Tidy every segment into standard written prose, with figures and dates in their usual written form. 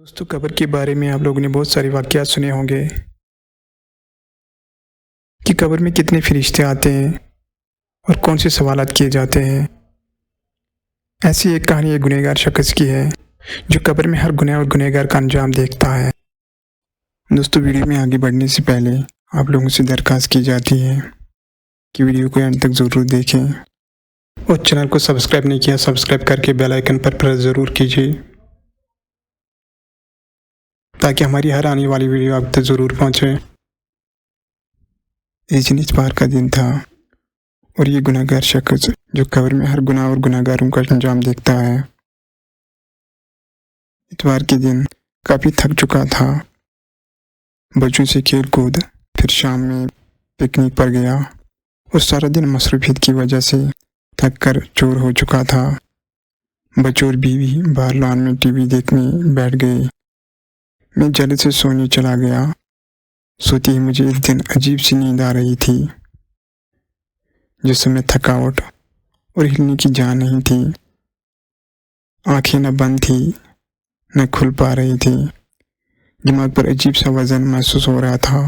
दोस्तों, कब्र के बारे में आप लोगों ने बहुत सारे वाक़यात सुने होंगे कि कब्र में कितने फरिश्ते आते हैं और कौन से सवालात किए जाते हैं। ऐसी एक कहानी एक गुनहगार शख्स की है जो कब्र में हर गुनाह और गुनहगार का अंजाम देखता है। दोस्तों, वीडियो में आगे बढ़ने से पहले आप लोगों से दरख्वास्त की जाती है कि वीडियो को अंत तक ज़रूर देखें और चैनल को सब्सक्राइब नहीं किया सब्सक्राइब करके बेल आइकन पर प्रेस ज़रूर कीजिए ताकि हमारी हर आने वाली वीडियो आप तक ज़रूर पहुँचे। इतवार का दिन था और ये गुनहगार शख्स जो कब्र में हर गुनाह और गुनहगारों का अंजाम देखता है, इतवार के दिन काफ़ी थक चुका था। बच्चों से खेल कूद, फिर शाम में पिकनिक पर गया और सारा दिन मसरूफियत की वजह से थक कर चूर हो चुका था। बच्चों और बीवी बाहर लॉन में टीवी देखने बैठ गए। मैं जल्दी से सोने चला गया। सोते ही मुझे इस दिन अजीब सी नींद आ रही थी, जिसमें थकावट और हिलने की जान नहीं थी। आंखें न बंद थी न खुल पा रही थी। दिमाग पर अजीब सा वजन महसूस हो रहा था।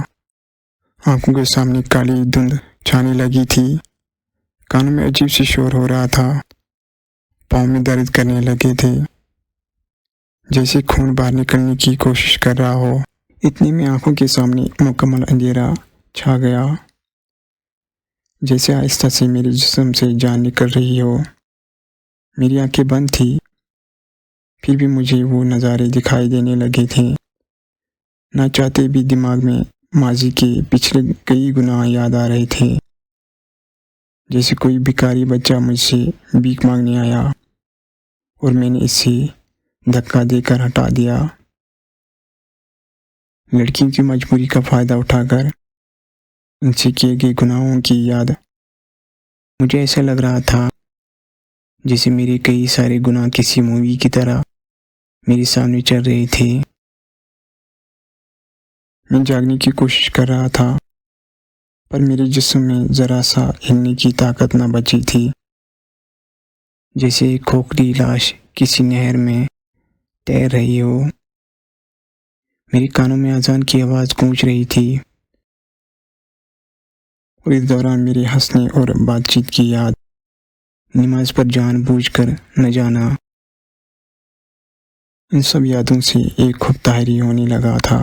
आंखों के सामने काली धुंध छाने लगी थी। कानों में अजीब सी शोर हो रहा था। पाँव में दर्द करने लगे थे, जैसे खून बाहर निकलने की कोशिश कर रहा हो। इतने में आंखों के सामने मुकम्मल अंधेरा छा गया, जैसे आहिस्ता से मेरे जिस्म से जान निकल रही हो। मेरी आंखें बंद थी, फिर भी मुझे वो नज़ारे दिखाई देने लगे थे। ना चाहते भी दिमाग में माजी के पिछले कई गुनाह याद आ रहे थे, जैसे कोई भिखारी बच्चा मुझसे भीख मांगने आया और मैंने इसे धक्का देकर हटा दिया। लड़कियों की मजबूरी का फ़ायदा उठाकर उनसे किए गए गुनाहों की याद। मुझे ऐसा लग रहा था जैसे मेरे कई सारे गुनाह किसी मूवी की तरह मेरे सामने चल रहे थे। मैं जागने की कोशिश कर रहा था, पर मेरे जिस्म में ज़रा सा हिलने की ताकत न बची थी, जैसे एक खोखली लाश किसी नहर में तैर रही हो। मेरे कानों में अजान की आवाज़ गूंज रही थी और इस दौरान मेरे हंसने और बातचीत की याद, नमाज पर जानबूझकर न जाना, इन सब यादों से एक खुद ताहरी होने लगा था।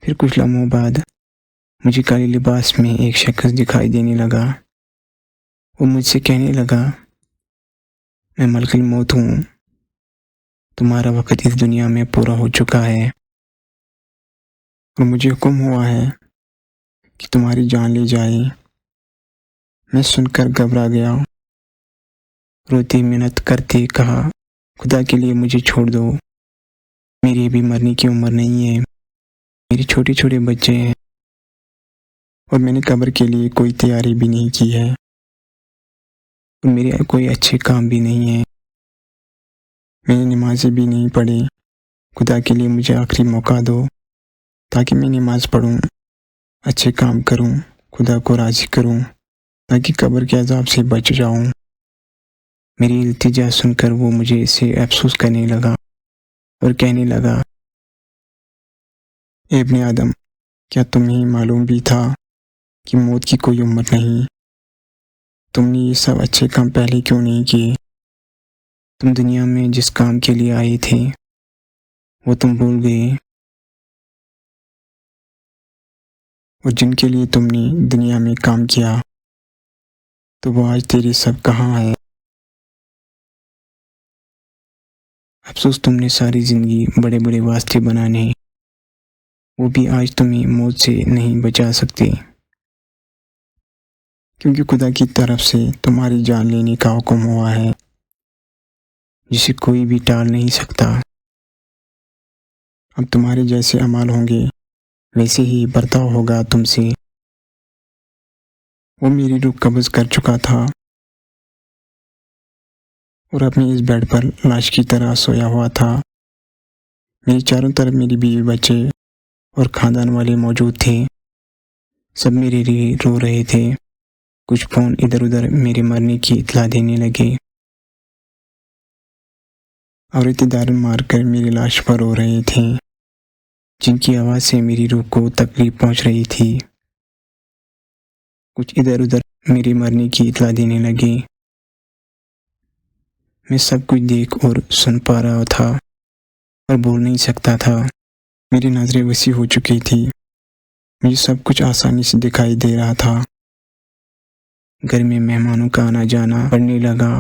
फिर कुछ लम्हों बाद मुझे काले लिबास में एक शख्स दिखाई देने लगा। वो मुझसे कहने लगा, मैं मलकुल मौत हूँ, तुम्हारा वक़्त इस दुनिया में पूरा हो चुका है और मुझे हुक्म हुआ है कि तुम्हारी जान ली जाए। मैं सुनकर घबरा गया। रोते मिन्नत करते कहा, खुदा के लिए मुझे छोड़ दो, मेरी अभी मरने की उम्र नहीं है, मेरे छोटे छोटे बच्चे हैं और मैंने कब्र के लिए कोई तैयारी भी नहीं की है और मेरे कोई अच्छे काम भी नहीं है। मैंने नमाज़ें भी नहीं पढ़ी। खुदा के लिए मुझे आखिरी मौका दो ताकि मैं नमाज़ पढ़ूं, अच्छे काम करूं, खुदा को राज़ी करूं, ताकि कब्र के अज़ाब से बच जाऊं। मेरी इल्तिजा सुनकर वो मुझे इससे अफसोस करने लगा और कहने लगा, ए इब्ने आदम, क्या तुम्हें मालूम भी था कि मौत की कोई उम्र नहीं? तुमने ये सब अच्छे काम पहले क्यों नहीं किए? तुम दुनिया में जिस काम के लिए आए थे वो तुम भूल गए, और जिनके लिए तुमने दुनिया में काम किया तो वो आज तेरे सब कहाँ है? अफसोस, तुमने सारी ज़िंदगी बड़े बड़े वास्ते बनाने, वो भी आज तुम्हें मौत से नहीं बचा सकते, क्योंकि खुदा की तरफ से तुम्हारी जान लेने का हुक्म हुआ है, जिसे कोई भी टाल नहीं सकता। अब तुम्हारे जैसे अमाल होंगे वैसे ही बर्ताव होगा तुमसे। वो मेरी रूह कब्ज़ कर चुका था और अपने इस बेड पर लाश की तरह सोया हुआ था। मेरे चारों तरफ मेरी बीवी, बच्चे और ख़ानदान वाले मौजूद थे। सब मेरे लिए रो रहे थे। कुछ फ़ोन इधर उधर मेरे मरने की इत्तला देने लगे। عورتیں دار مار کر میری لاش پر رو رہے تھے، جن کی آواز سے میری روح کو تکلیف پہنچ رہی تھی۔ کچھ ادھر ادھر میرے مرنے کی اطلاع دینے لگے۔ میں سب کچھ دیکھ اور سن پا رہا تھا، پر بول نہیں سکتا تھا۔ میری نظریں وسیع ہو چکی تھی، مجھے سب کچھ آسانی سے دکھائی دے رہا تھا۔ گھر میں مہمانوں کا آنا جانا بڑھنے لگا۔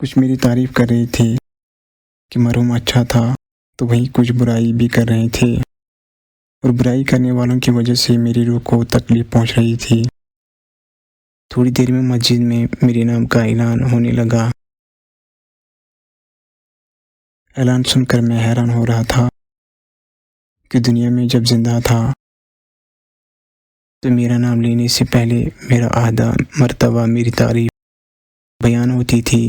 کچھ میری تعریف کر رہے تھے کہ مرحوم اچھا تھا، تو وہی کچھ برائی بھی کر رہے تھے، اور برائی کرنے والوں کی وجہ سے میری روح کو تکلیف پہنچ رہی تھی۔ تھوڑی دیر میں مسجد میں میرے نام کا اعلان ہونے لگا۔ اعلان سن کر میں حیران ہو رہا تھا کہ دنیا میں جب زندہ تھا تو میرا نام لینے سے پہلے میرا آدھا مرتبہ میری تعریف بیان ہوتی تھی،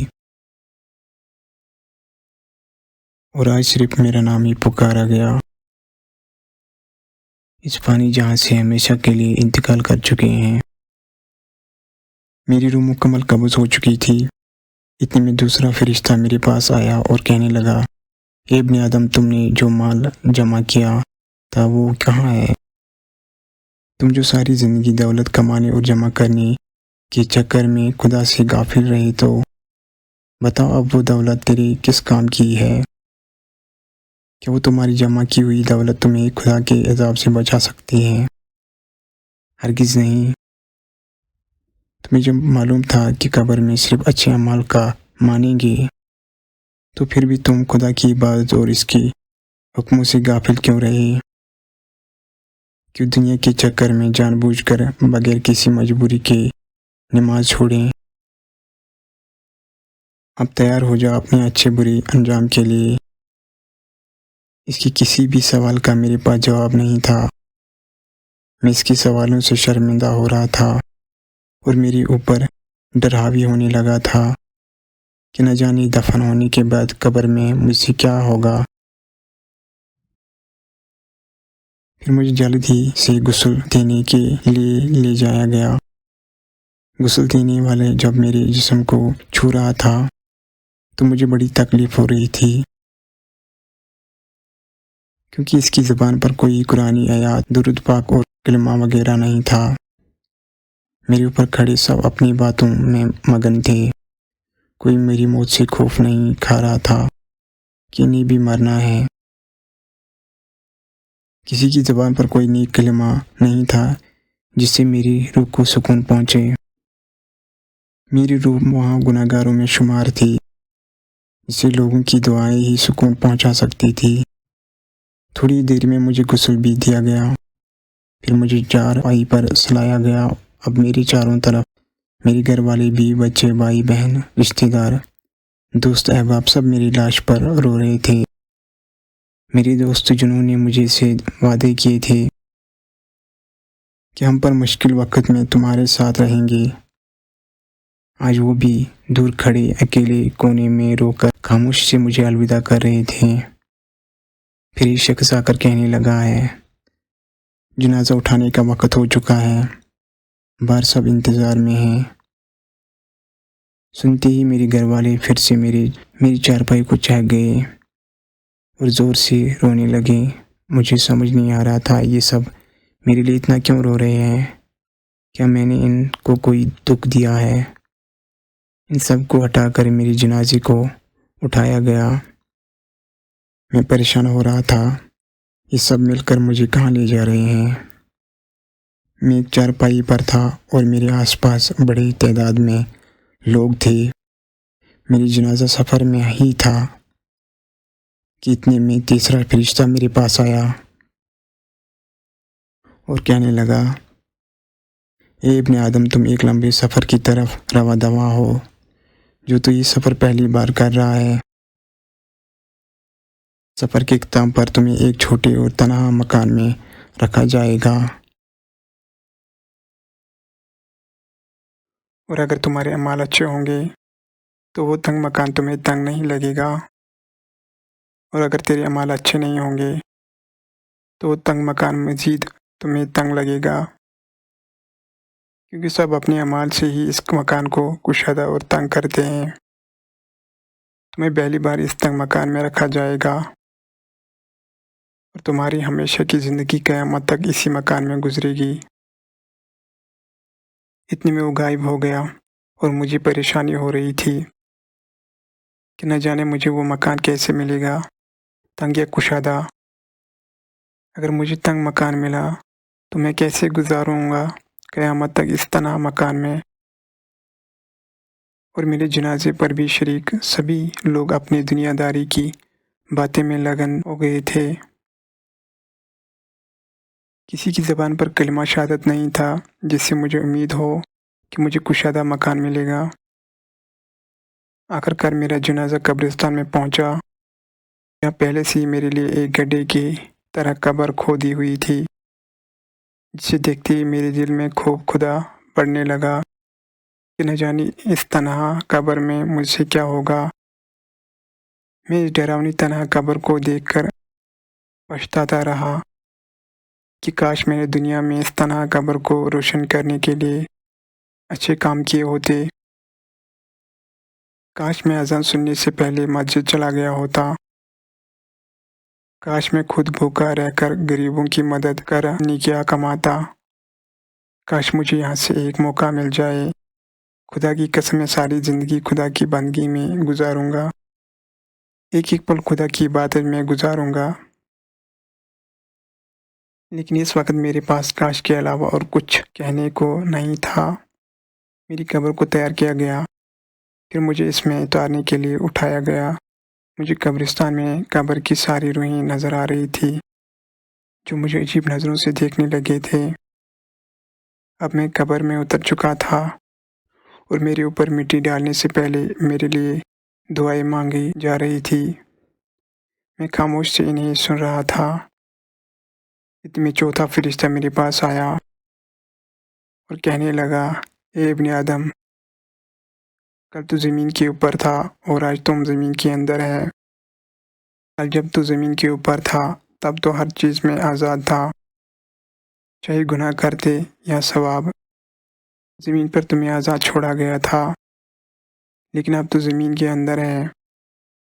اور آج صرف میرا نام ہی پکارا گیا۔ اس فانی جہاں سے ہمیشہ کے لیے انتقال کر چکے ہیں۔ میری روح مکمل قبض ہو چکی تھی۔ اتنے میں دوسرا فرشتہ میرے پاس آیا اور کہنے لگا، اے ابن آدم، تم نے جو مال جمع کیا تھا وہ کہاں ہے؟ تم جو ساری زندگی دولت کمانے اور جمع کرنے کے چکر میں خدا سے غافل رہے، تو بتاؤ اب وہ دولت تیرے کس کام کی ہے؟ کیا وہ تمہاری جمع کی ہوئی دولت تمہیں خدا کے عذاب سے بچا سکتی ہے؟ ہرگز نہیں۔ تمہیں جب معلوم تھا کہ قبر میں صرف اچھے اعمال کا مانیں گے، تو پھر بھی تم خدا کی عبادت اور اس کے حکموں سے غافل کیوں رہے؟ کیوں دنیا کے چکر میں جان بوجھ کر بغیر کسی مجبوری کے نماز چھوڑیں؟ اب تیار ہو جاؤ اپنے اچھے برے انجام کے لیے۔ اس کے کسی بھی سوال کا میرے پاس جواب نہیں تھا۔ میں اس کے سوالوں سے شرمندہ ہو رہا تھا، اور میرے اوپر ڈر حاوی ہونے لگا تھا کہ نہ جانے دفن ہونے کے بعد قبر میں مجھ سے کیا ہوگا۔ پھر مجھے جلد ہی سے غسل دینے کے لیے لے جایا گیا۔ غسل دینے والے جب میرے جسم کو چھو رہا تھا تو مجھے بڑی تکلیف ہو رہی تھی، کیونکہ اس کی زبان پر کوئی قرآنی آیات، درود پاک اور کلمہ وغیرہ نہیں تھا۔ میرے اوپر کھڑے سب اپنی باتوں میں مگن تھے۔ کوئی میری موت سے خوف نہیں کھا رہا تھا کہ انہیں بھی مرنا ہے۔ کسی کی زبان پر کوئی نیک کلمہ نہیں تھا جس سے میری روح کو سکون پہنچے۔ میری روح وہاں گناہ گاروں میں شمار تھی، جس سے لوگوں کی دعائیں ہی سکون پہنچا سکتی تھی۔ تھوڑی دیر میں مجھے غسل بھی دیا گیا، پھر مجھے چارپائی پر سلایا گیا۔ اب میری چاروں طرف میرے گھر والے، بھی بچے، بھائی بہن، رشتہ دار، دوست احباب سب میری لاش پر رو رہے تھے۔ میرے دوست جنہوں نے مجھے سے وعدے کیے تھے کہ ہم پر مشکل وقت میں تمہارے ساتھ رہیں گے، آج وہ بھی دور کھڑے اکیلے کونے میں رو کر خاموشی سے مجھے الوداع کر رہے تھے۔ پھر یہ شخص آ کر کہنے لگا ہے، جنازہ اٹھانے کا وقت ہو چکا ہے، باہر سب انتظار میں ہیں۔ سنتے ہی میرے گھر والے پھر سے میری چارپائی کو چاہ گئے اور زور سے رونے لگے۔ مجھے سمجھ نہیں آ رہا تھا یہ سب میرے لیے اتنا کیوں رو رہے ہیں۔ کیا میں نے ان کو کوئی دکھ دیا ہے؟ ان سب کو ہٹا کر میری جنازے کو اٹھایا گیا۔ میں پریشان ہو رہا تھا، یہ سب مل کر مجھے کہاں لے جا رہے ہیں۔ میں ایک چارپائی پر تھا اور میرے آس پاس بڑی تعداد میں لوگ تھے۔ میری جنازہ سفر میں ہی تھا کہ اتنے میں تیسرا فرشتہ میرے پاس آیا اور کہنے لگا، اے ابن آدم، تم ایک لمبے سفر کی طرف رواں دواں ہو۔ جو تو یہ سفر پہلی بار کر رہا ہے، سفر کے اختتام پر تمہیں ایک چھوٹے اور تنہا مکان میں رکھا جائے گا، اور اگر تمہارے اعمال اچھے ہوں گے تو وہ تنگ مکان تمہیں تنگ نہیں لگے گا، اور اگر تیرے اعمال اچھے نہیں ہوں گے تو وہ تنگ مکان مزید تمہیں تنگ لگے گا، کیونکہ سب اپنے اعمال سے ہی اس مکان کو کشادہ اور تنگ کرتے ہیں۔ तुम्हें पहली बार इस तंग मकान में रखा जाएगा और तुम्हारी हमेशा की ज़िंदगी क़यामत तक इसी मकान में गुजरेगी। इतने में वो गायब हो गया और मुझे परेशानी हो रही थी कि न जाने मुझे वो मकान कैसे मिलेगा, तंग या कुशादा। अगर मुझे तंग मकान मिला तो मैं कैसे गुजारूँगा क़यामत तक इस तन्हा मकान में। और मेरे जनाजे पर भी शरीक सभी लोग अपनी दुनियादारी की बातें में लगन हो गए थे। किसी की ज़बान पर कलिमा शहादत नहीं था जिससे मुझे उम्मीद हो कि मुझे कुशादा मकान मिलेगा। आखिरकार मेरा जनाजा कब्रिस्तान में पहुंचा। यहाँ पहले से ही मेरे लिए एक गड्ढे की तरह कब्र खोदी हुई थी, जिसे देखते ही मेरे दिल में खूब खुदा बढ़ने लगा कि न जाने इस तन्हा कब्र में मुझसे क्या होगा। मैं इस डरावनी तन्हा कब्र को देखकर पछताता रहा कि काश मैंने दुनिया में इस तन्हा कब्र को रोशन करने के लिए अच्छे काम किए होते। काश मैं अज़ान सुनने से पहले मस्जिद चला गया होता। काश मैं खुद भूखा रहकर गरीबों की मदद करने क्या कमाता। काश मुझे यहाँ से एक मौका मिल जाए। खुदा की कसम मैं सारी ज़िंदगी खुदा की बंदगी में गुजारूँगा। एक एक पल खुदा की इबादत में गुजारूँगा। लेकिन इस वक्त मेरे पास काश के अलावा और कुछ कहने को नहीं था। मेरी कब्र को तैयार किया गया, फिर मुझे इसमें उतारने के लिए उठाया गया। मुझे कब्रिस्तान में कब्र की सारी रूहें नज़र आ रही थी, जो मुझे अजीब नज़रों से देखने लगे थे। अब मैं कब्र में उतर चुका था और मेरे ऊपर मिट्टी डालने से पहले मेरे लिए दुआएं मांगी जा रही थी। मैं खामोश से इन्हें सुन रहा था। इतने में चौथा फरिश्ता मेरे पास आया और कहने लगा, ए इब्ने आदम, कल तू ज़मीन के ऊपर था और आज तुम ज़मीन के अंदर है। कल जब तू ज़मीन के ऊपर था तब तो हर चीज़ में आज़ाद था, चाहे गुनाह करते या सवाब। ज़मीन पर तुम्हें आज़ाद छोड़ा गया था, लेकिन अब तू ज़मीन के अंदर है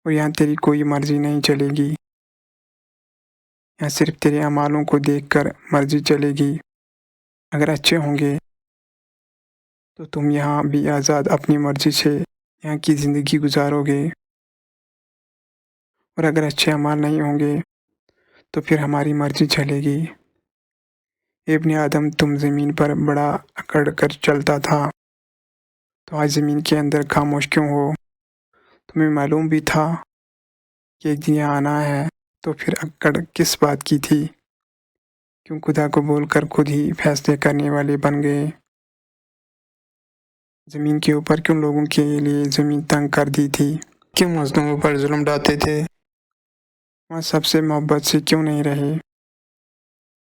और यहाँ तेरी कोई मर्ज़ी नहीं चलेगी। यहाँ सिर्फ तेरे अमालों को देखकर मर्ज़ी चलेगी। अगर अच्छे होंगे तो तुम यहाँ भी आज़ाद अपनी मर्ज़ी से यहाँ की ज़िंदगी गुजारोगे, और अगर अच्छे अमाल नहीं होंगे तो फिर हमारी मर्ज़ी चलेगी। इब्ने आदम, तुम ज़मीन पर बड़ा अकड़ कर चलता था, तो आज ज़मीन के अंदर खामोश क्यों हो? तुम्हें मालूम भी था कि एक दिन यहाँ आना है, तो फिर अकड़ किस बात की थी? क्यों खुदा को बोलकर खुद ही फैसले करने वाले बन गए? ज़मीन के ऊपर क्यों लोगों के लिए ज़मीन तंग कर दी थी? क्यों मज़लूमों पर जुल्म ढाते थे? वहाँ सबसे मोहब्बत से क्यों नहीं रहे?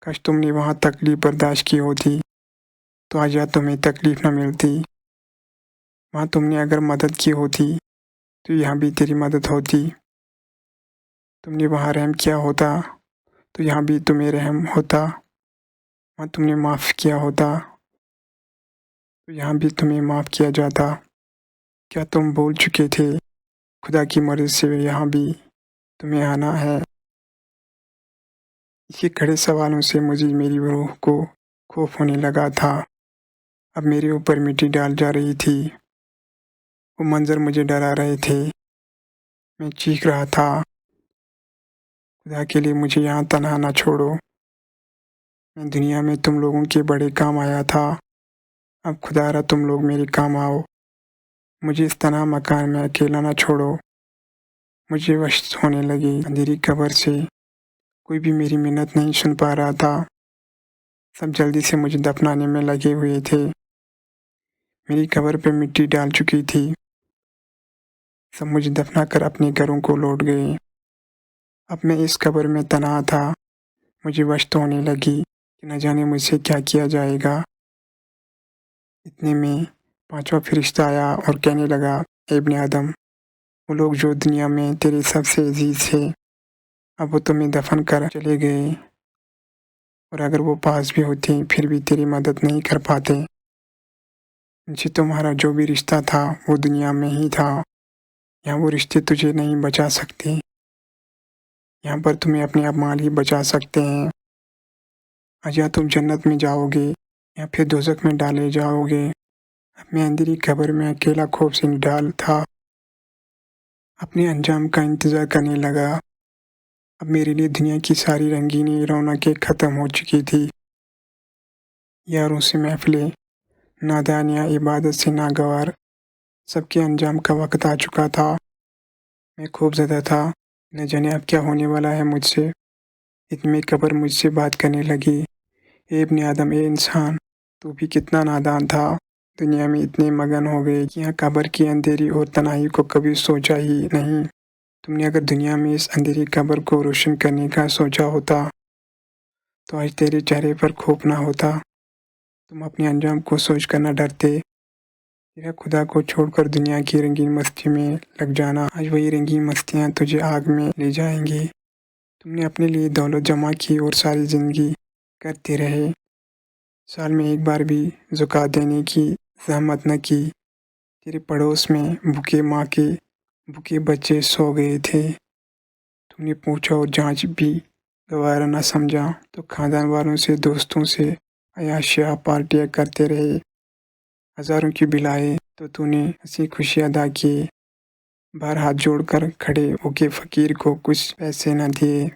काश तुमने वहाँ तकलीफ़ बर्दाश्त की होती तो आज या तुम्हें तकलीफ़ न मिलती। वहाँ तुमने अगर मदद की होती तो यहाँ भी तेरी मदद होती। तुमने वहाँ रहम किया होता तो यहाँ भी तुम्हें रहम होता। वहाँ तुमने माफ़ किया होता तो यहाँ भी तुम्हें माफ़ किया जाता। क्या तुम भूल चुके थे खुदा की मर्ज़ी से यहाँ भी तुम्हें आना है? ये खड़े सवालों से मुझे मेरी रूह को खौफ होने लगा था। अब मेरे ऊपर मिट्टी डाल जा रही थी। वो मंज़र मुझे डरा रहे थे। मैं चीख रहा था, खुदा के लिए मुझे यहाँ तन्हा ना छोड़ो। मैं दुनिया में तुम लोगों के बड़े काम आया था। अब खुदारा तुम लोग मेरे काम आओ। मुझे इस तन्हा मकान में अकेला ना छोड़ो। मुझे वश होने लगी अंधेरी कब्र से। कोई भी मेरी मिन्नत नहीं सुन पा रहा था। सब जल्दी से मुझे दफनाने में लगे हुए थे। मेरी कब्र पे मिट्टी डाल चुकी थी। सब मुझे दफना कर अपने घरों को लौट गए। अब मैं इस कब्र में तन्हा था। मुझे वश होने लगी कि न जाने मुझसे क्या किया जाएगा। इतने में पांचवा फरिश्ता आया और कहने लगा, "ए इब्ने आदम, वो लोग जो दुनिया में तेरे सबसे अजीज थे, अब वो तुम्हें दफन कर चले गए, और अगर वो पास भी होते फिर भी तेरी मदद नहीं कर पाते। मुझे तुम्हारा जो भी रिश्ता था वो दुनिया में ही था, यहाँ वो रिश्ते तुझे नहीं बचा सकते। यहाँ पर तुम्हें अपने अमाल ही बचा सकते हैं। आज या तुम जन्नत में जाओगे या फिर दोज़ख में डाले जाओगे। अब मैं अंधेरी कब्र में अकेला खौफ से निढाल था। अपने अंजाम का इंतज़ार करने लगा। अब मेरे लिए दुनिया की सारी रंगीनी रौनकें ख़त्म हो चुकी थी। यारों से महफ़िलें, नादानियाँ, इबादत से नागवार, सबके अंजाम का वक़्त आ चुका था। मैं खौफ़ज़दा था, न जाने अब क्या होने वाला है मुझसे। इतने में कब्र मुझसे बात करने लगी। ए इब्ने आदम, ए इंसान, तू भी कितना नादान था। दुनिया में इतने मगन हो गए कि यहाँ कब्र की अंधेरी और तन्हाई को कभी सोचा ही नहीं। तुमने अगर दुनिया में इस अंधेरी कब्र को रोशन करने का सोचा होता तो आज तेरे चेहरे पर खौफ ना होता। तुम अपने अंजाम को सोच कर न डरते। तेरा खुदा को छोड़कर दुनिया की रंगीन मस्ती में लग जाना, आज वही रंगीन मस्तियाँ तुझे आग में ले जाएंगी। तुमने अपने लिए दौलत जमा की और सारी ज़िंदगी करते रहे। साल में एक बार भी ज़कात देने की ज़हमत न की। तेरे पड़ोस में भूखे माँ के भूखे बच्चे सो गए थे। तुमने पूछा और जांच भी गवारा न समझा तो खानदान वालों से, दोस्तों से अयाशिया पार्टियाँ करते रहे। हज़ारों की बिलाए तो तूने हंसी खुशी अदा किए। बाहर हाथ जोड़कर खड़े होके फ़कीर को कुछ पैसे न दिए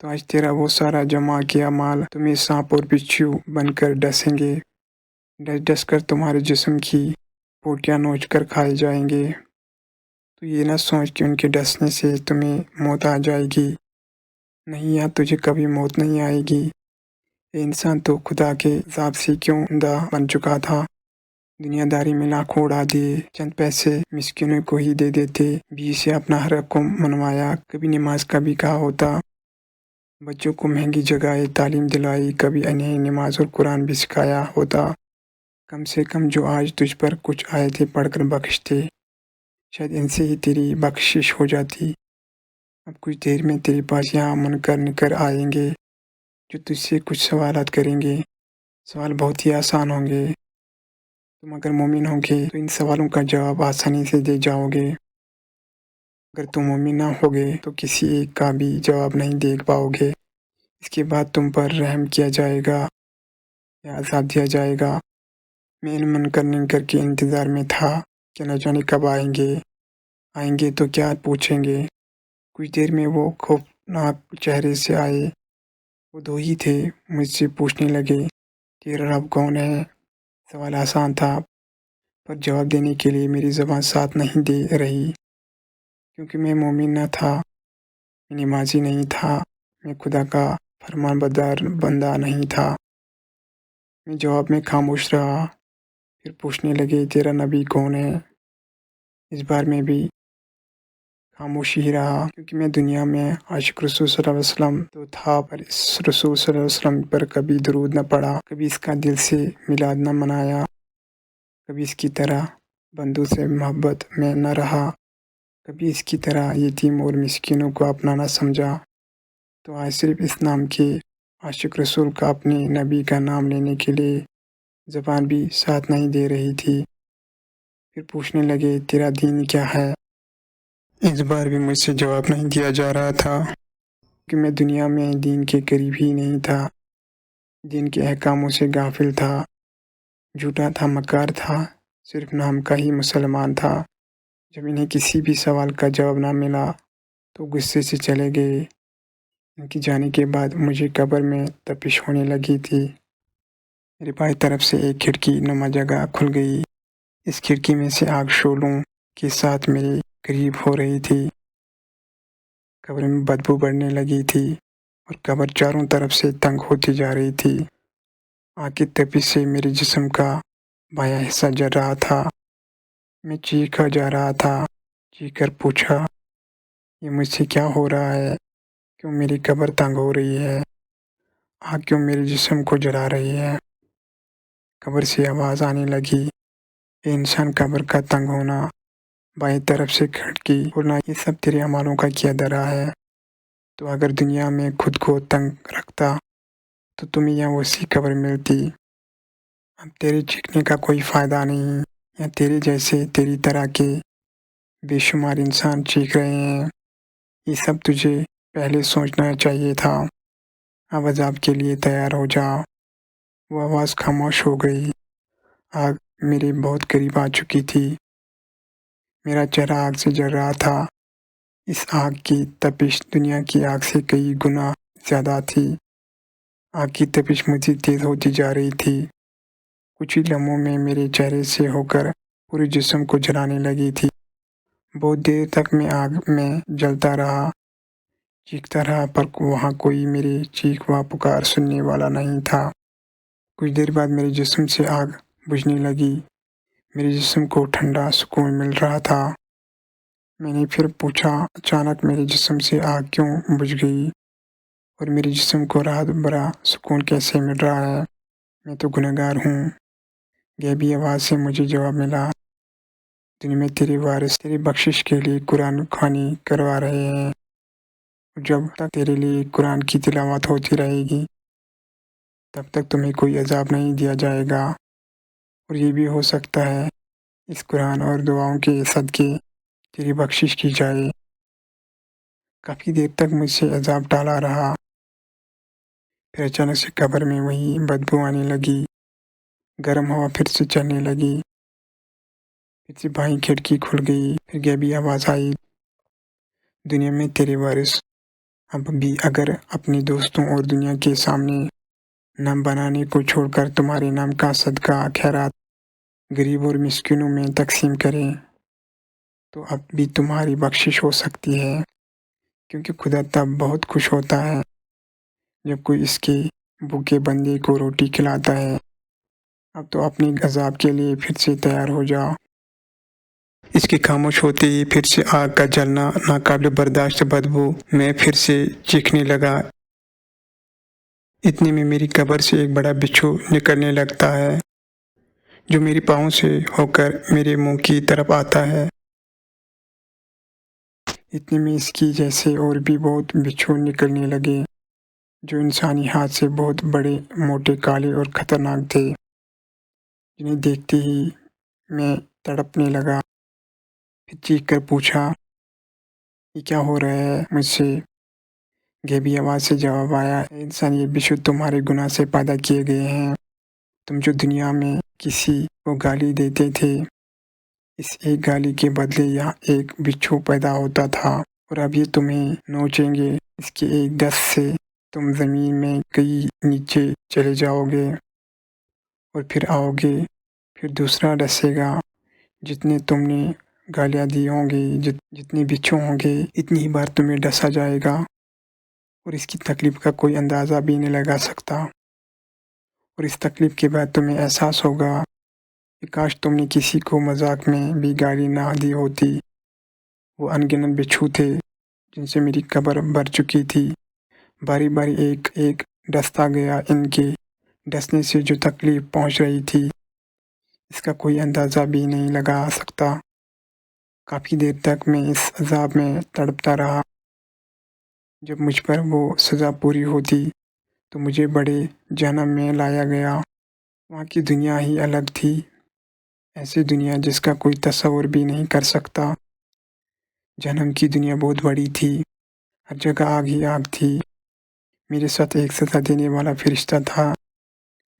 तो आज तेरा वो सारा जमा किया माल तुम्हें सांप और बिच्छू बनकर डसेंगे। डस डस कर तुम्हारे जिस्म की बोटियाँ नोच कर खाए जाएंगे। तो ये ना सोच कि उनके डसने से तुम्हें मौत आ जाएगी। नहीं यार, तुझे कभी मौत नहीं आएगी। ये इंसान तो खुदा के अज़ाब से क्यों अंधा बन चुका था। दुनियादारी में लाखों उड़ा दिए, चंद पैसे मिस्किनों को ही दे देते। बीवी से अपना हर हक को मनवाया, कभी नमाज का भी कहा होता। बच्चों को महंगी जगह तालीम दिलाई, कभी इन्हें नमाज और कुरान भी सिखाया होता। कम से कम जो आज तुझ पर कुछ आयतें पढ़कर बख्शते, शायद इनसे ही तेरी बख्शिश हो जाती। अब कुछ देर में तेरे पास यहाँ मुनकर निकर आएंगे जो तुझसे कुछ सवालात करेंगे। सवाल बहुत ही आसान होंगे। तुम अगर मोमिन होगे तो इन सवालों का जवाब आसानी से दे जाओगे। अगर तुम मोमिन ना होगे तो किसी एक का भी जवाब नहीं दे पाओगे। इसके बाद तुम पर रहम किया जाएगा या अज़ाब दिया जाएगा। मैं इन मुनकर निकर के इंतज़ार में था कि न जाने कब आएंगे। आएंगे तो क्या पूछेंगे। कुछ देर में वो खौफनाक चेहरे से आए। वो दो ही थे। मुझसे पूछने लगे, तेरा रब कौन है। सवाल आसान था पर जवाब देने के लिए मेरी ज़बान साथ नहीं दे रही, क्योंकि मैं मोमिन न था, मैं नमाजी नहीं था, मैं खुदा का फरमानबरदार बंदा नहीं था। मैं जवाब में खामोश रहा। फिर पूछने लगे, तेरा नबी कौन है। इस बार मैं भी खामोश ही रहा, क्योंकि मैं दुनिया में आशिक रसूल सल्लल्लाहु अलैहि वसल्लम तो था, पर इस रसूल सल्लल्लाहु अलैहि वसल्लम पर कभी दरूद न पढ़ा, कभी इसका दिल से मिलाद न मनाया, कभी इसकी तरह बंदों से मोहब्बत में न रहा, कभी इसकी तरह यतीम और मिस्किनों को अपना न समझा। तो आज सिर्फ इस नाम के आशिक रसूल का अपने नबी का नाम लेने के लिए ज़बान भी साथ नहीं दे रही थी। फिर पूछने लगे, तेरा दीन क्या है। इस बार भी मुझसे जवाब नहीं दिया जा रहा था, कि मैं दुनिया में दीन के करीब ही नहीं था। दीन के अहकामों से गाफिल था, झूठा था, मक्कार था, सिर्फ नाम का ही मुसलमान था। जब इन्हें किसी भी सवाल का जवाब ना मिला तो गुस्से से चले गए। इनके जाने के बाद मुझे कब्र में तपिश होने लगी थी। मेरे बाएं तरफ से एक खिड़की नुमा जगह खुल गई। इस खिड़की में से आग शोलों के साथ मेरे करीब हो रही थी। कब्र में बदबू बढ़ने लगी थी और कब्र चारों तरफ से तंग होती जा रही थी। आग की तपिश से मेरे जिस्म का बायां हिस्सा जल रहा था। मैं चीखा जा रहा था। चीख कर पूछा, ये मुझसे क्या हो रहा है। क्यों मेरी कब्र तंग हो रही है। आग क्यों मेरे जिस्म को जला रही है। कब्र से आवाज़ आने लगी, ये इंसान कब्र का तंग होना, बाईं तरफ से खिड़की खुलना, ये सब तेरे अमालों का किया धरा है। तो अगर दुनिया में खुद को तंग रखता तो तुम्हें यहाँ वसी कब्र मिलती। अब तेरे चीखने का कोई फ़ायदा नहीं। या तेरे जैसे तेरी तरह के بے شمار انسان چیخ رہے ہیں۔ یہ سب تجھے پہلے سوچنا چاہیے تھا۔ اب عذاب کے لیے تیار ہو جا۔ وہ آواز خاموش ہو گئی۔ آگ میرے بہت قریب آ چکی تھی۔ میرا چہرہ آگ سے جل رہا تھا۔ اس آگ کی تپش دنیا کی آگ سے کئی گنا زیادہ تھی۔ آگ کی تپش مزید تیز ہوتی جا رہی تھی۔ کچھ ہی لمحوں میں میرے چہرے سے ہو کر پورے جسم کو جلانے لگی تھی۔ بہت دیر تک میں آگ میں جلتا رہا، چیختا رہا، پر وہاں کوئی میری چیخ و پکار سننے والا نہیں تھا۔ کچھ دیر بعد میرے جسم سے آگ بجھنے لگی۔ میرے جسم کو ٹھنڈا سکون مل رہا تھا۔ میں نے پھر پوچھا، اچانک میرے جسم سے آگ کیوں بجھ گئی اور میرے جسم کو راحت بھرا سکون کیسے مل رہا ہے؟ میں تو گنہگار ہوں۔ غیبی آواز سے مجھے جواب ملا، دنیا میں تیرے وارث تیری بخشش کے لیے قرآن خوانی کروا رہے ہیں۔ جب تک تیرے لیے قرآن کی تلاوت ہوتی رہے گی تب تک تمہیں کوئی عذاب نہیں دیا جائے گا، اور یہ بھی ہو سکتا ہے اس قرآن اور دعاؤں کے صدقے تیری بخشش کی جائے۔ کافی دیر تک مجھ سے عذاب ٹالا رہا، پھر اچانک سے قبر میں وہی بدبو آنے لگی۔ گرم ہوا پھر سے چلنے لگی، پھر سے بائیں کھڑکی کھل گئی، پھر غیبی آواز آئی، دنیا میں تیرے وارث اب بھی اگر اپنے دوستوں اور دنیا کے سامنے نام بنانے کو چھوڑ کر تمہارے نام کا صدقہ خیرات غریب اور مسکینوں میں تقسیم کریں تو اب بھی تمہاری بخشش ہو سکتی ہے، کیونکہ خدا تب بہت خوش ہوتا ہے جب کوئی اس کے بھوکے بندے کو روٹی کھلاتا ہے۔ اب تو اپنے عذاب کے لیے پھر سے تیار ہو جا۔ اس کے خاموش ہوتے ہی پھر سے آگ کا جلنا، ناقابل برداشت بدبو، میں پھر سے چیخنے لگا۔ اتنے میں میری قبر سے ایک بڑا بچھو نکلنے لگتا ہے جو میری پاؤں سے ہو کر میرے منہ کی طرف آتا ہے۔ اتنے میں اس کی جیسے اور بھی بہت بچھو نکلنے لگے جو انسانی ہاتھ سے بہت بڑے، موٹے، کالے اور خطرناک تھے، جنہیں دیکھتے ہی میں تڑپنے لگا۔ پھر چیخ کر پوچھا، یہ کیا ہو رہا ہے مجھ سے؟ غیبی آواز سے جواب آیا، اے انسان، یہ بچھو تمہارے گناہ سے پیدا کیے گئے ہیں۔ تم جو دنیا میں کسی کو گالی دیتے تھے، اس ایک گالی کے بدلے یہاں ایک بچھو پیدا ہوتا تھا، اور اب یہ تمہیں نوچیں گے۔ اس کے ایک ڈس سے تم زمین میں کئی نیچے چلے جاؤ گے، اور پھر آؤ گے، پھر دوسرا ڈسے گا۔ جتنے تم نے گالیاں دی ہوں گی، جتنے بچھو ہوں گے، اتنی ہی بار تمہیں ڈسا جائے گا، اور اس کی تکلیف کا کوئی اندازہ بھی نہیں لگا سکتا۔ اور اس تکلیف کے بعد تمہیں احساس ہوگا کہ کاش تم نے کسی کو مذاق میں بھی گالی نہ دی ہوتی۔ وہ ان گنت بچھو تھے جن سے میری قبر بھر چکی تھی۔ باری باری ایک ایک ڈستا گیا۔ ان کے ڈسنے سے جو تکلیف پہنچ رہی تھی اس کا کوئی اندازہ بھی نہیں لگا سکتا۔ کافی دیر تک میں اس عذاب میں تڑپتا رہا۔ جب مجھ پر وہ سزا پوری ہوتی تو مجھے بڑے جہنم میں لایا گیا۔ وہاں کی دنیا ہی الگ تھی، ایسی دنیا جس کا کوئی تصور بھی نہیں کر سکتا۔ جہنم کی دنیا بہت بڑی تھی، ہر جگہ آگ ہی آگ تھی۔ میرے ساتھ ایک سزا دینے والا فرشتہ تھا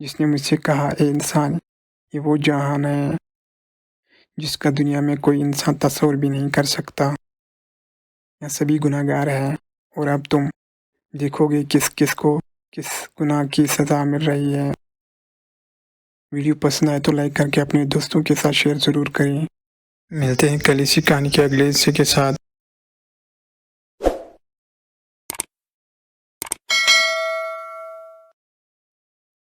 جس نے مجھ سے کہا، اے انسان، یہ وہ جہان ہے جس کا دنیا میں کوئی انسان تصور بھی نہیں کر سکتا۔ یہاں سبھی گناہ گار ہیں، اور اب تم دیکھو گے کس کس کو کس گناہ کی سزا مل رہی ہے۔ ویڈیو پسند آئے تو لائک کر کے اپنے دوستوں کے ساتھ شیئر ضرور کریں۔ ملتے ہیں کل اسی کہانی کے اگلے حصے کے ساتھ۔